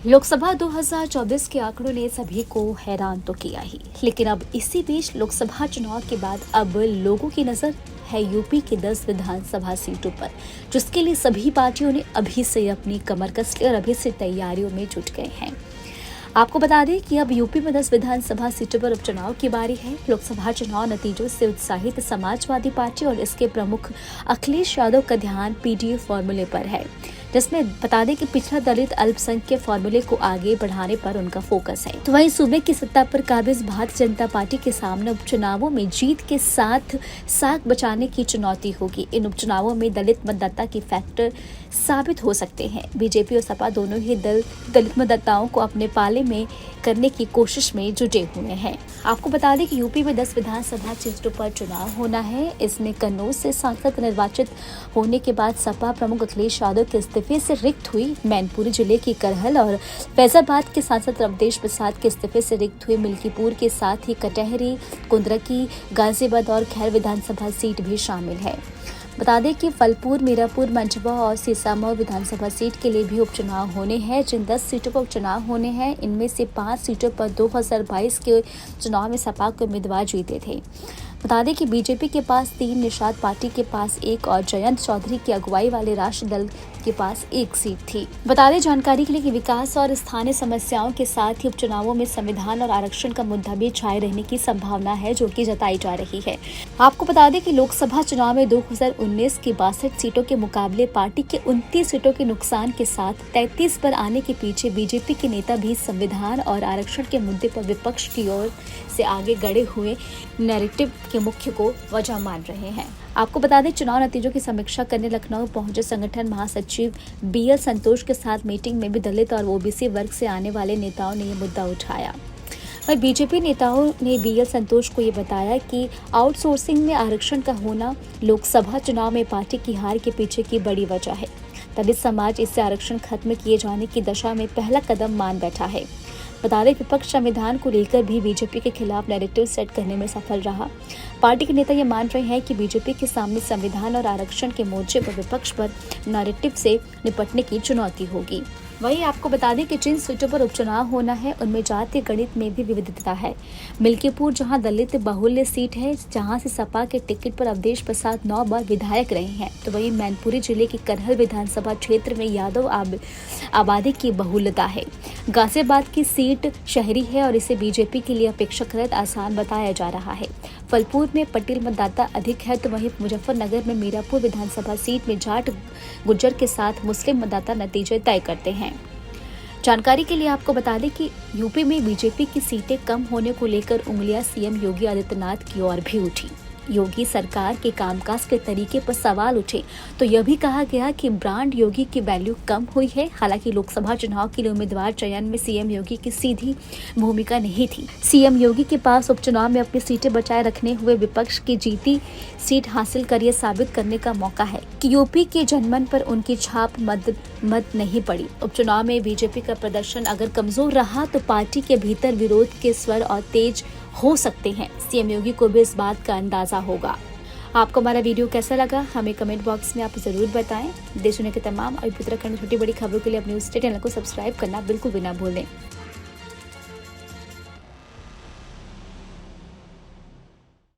लोकसभा 2024 के आंकड़ों ने सभी को हैरान तो किया ही, लेकिन अब इसी बीच लोकसभा चुनाव के बाद अब लोगों की नजर है यूपी के 10 विधानसभा सीटों पर, जिसके लिए सभी पार्टियों ने अभी से अपनी कमर कस ली और अभी से तैयारियों में जुट गए हैं। आपको बता दें कि अब यूपी में 10 विधानसभा सीटों पर उपचुनाव की बारी है। लोकसभा चुनाव नतीजों से उत्साहित समाजवादी पार्टी और इसके प्रमुख अखिलेश यादव का ध्यान पीडीए फॉर्मूले पर है, जिसमें बता दें कि पिछड़ा दलित अल्पसंख्यक फॉर्मूले को आगे बढ़ाने पर उनका फोकस है। तो वहीं सूबे की सत्ता पर काबिज भारतीय जनता पार्टी के सामने उपचुनावों में जीत के साथ साख बचाने की चुनौती होगी। इन उपचुनावों में दलित मतदाता की फैक्टर साबित हो सकते हैं। बीजेपी और सपा दोनों ही दल दलित मतदाताओं को अपने पाले में करने की कोशिश में जुटे हुए हैं। आपको बता दें कि यूपी में 10 विधानसभा सीटों पर चुनाव होना है। इसमें कन्नौज से सांसद निर्वाचित होने के बाद सपा प्रमुख अखिलेश यादव के इस्तीफे से रिक्त हुई मैनपुरी जिले की करहल और फैजाबाद के सांसद रवदेश प्रसाद के इस्तीफे से रिक्त हुई मिल्कीपुर के साथ ही कटहरी, कुंदरकी, गाजियाबाद और खैर विधानसभा सीट भी शामिल है। बता दें कि फलपुर, मीरापुर, मंझवा और सीसामऊ विधानसभा सीट के लिए भी उपचुनाव होने हैं। जिन 10 सीटों पर उपचुनाव होने हैं, इनमें से 5 सीटों पर 2022 के चुनाव में सपा के उम्मीदवार जीते थे। बता दें कि बीजेपी के पास 3, निषाद पार्टी के पास 1 और जयंत चौधरी की अगुवाई वाले राष्ट्रीय दल के पास 1 सीट थी। बता दें जानकारी के लिए कि विकास और स्थानीय समस्याओं के साथ ही उपचुनावों में संविधान और आरक्षण का मुद्दा भी छाए रहने की संभावना है, जो कि जताई जा रही है। आपको बता दें कि लोकसभा चुनाव में 2019 की 62 सीटों के मुकाबले पार्टी के 29 सीटों के नुकसान के साथ 33 पर आने के पीछे बीजेपी के नेता भी संविधान और आरक्षण के मुद्दे पर विपक्ष की ओर से आगे गड़े हुए नैरेटिव के मुख्य को वजह मान रहे हैं। आपको बता दें, चुनाव नतीजों की समीक्षा करने लखनऊ पहुंचे संगठन महासचिव बीएल संतोष के साथ मीटिंग में भी दलित और ओबीसी वर्ग से आने वाले नेताओं ने ये मुद्दा उठाया। वहीं बीजेपी नेताओं ने बीएल संतोष को ये बताया कि आउटसोर्सिंग में आरक्षण का होना लोकसभा चुनाव में पार्टी की हार के पीछे की बड़ी वजह है। दलित समाज इससे आरक्षण खत्म किए जाने की दिशा में पहला कदम मान बैठा है। बता दें, विपक्ष संविधान को लेकर भी बीजेपी के खिलाफ नैरेटिव सेट करने में सफल रहा। पार्टी के नेता ये मान रहे हैं कि बीजेपी के सामने संविधान और आरक्षण के मोर्चे पर विपक्ष पर नैरेटिव से निपटने की चुनौती होगी। वहीं आपको बता दें कि जिन सीटों पर उपचुनाव होना है, उनमें जातीय गणित में भी विविधता है। मिल्कीपुर जहां दलित बाहुल्य सीट है, जहां से सपा के टिकट पर अवधेश प्रसाद 9 बार विधायक रहे हैं, तो वहीं मैनपुरी जिले की करहल विधानसभा क्षेत्र में यादव आबादी की बहुलता है। गाजियाबाद की सीट शहरी है और इसे बीजेपी के लिए अपेक्षाकृत आसान बताया जा रहा है। फलपुर में पटेल मतदाता अधिक है, तो वहीं मुजफ्फरनगर में मीरापुर विधानसभा सीट में जाट गुज्जर के साथ मुस्लिम मतदाता नतीजे तय करते हैं। जानकारी के लिए आपको बता दें कि यूपी में बीजेपी की सीटें कम होने को लेकर उंगलियां सीएम योगी आदित्यनाथ की ओर भी उठी। योगी सरकार के कामकाज के तरीके पर सवाल उठे तो यह भी कहा गया कि ब्रांड योगी की वैल्यू कम हुई है। हालांकि लोकसभा चुनाव के लिए उम्मीदवार चयन में सीएम योगी की सीधी भूमिका नहीं थी। सीएम योगी के पास उपचुनाव में अपनी सीटें बचाए रखने हुए विपक्ष की जीती सीट हासिल कर यह साबित करने का मौका है कि यूपी के जनमन पर उनकी छाप मत नहीं पड़ी। उपचुनाव में बीजेपी का प्रदर्शन अगर कमजोर रहा तो पार्टी के भीतर विरोध के स्वर और तेज हो सकते हैं। सीएम योगी को भी इस बात का अंदाजा होगा। आपको हमारा वीडियो कैसा लगा, हमें कमेंट बॉक्स में आप जरूर बताएं। देश दुनिया के तमाम और उत्तराखंड छोटी बड़ी खबरों के लिए अपने न्यूज़ चैनल को सब्सक्राइब करना बिल्कुल भी ना भूलें।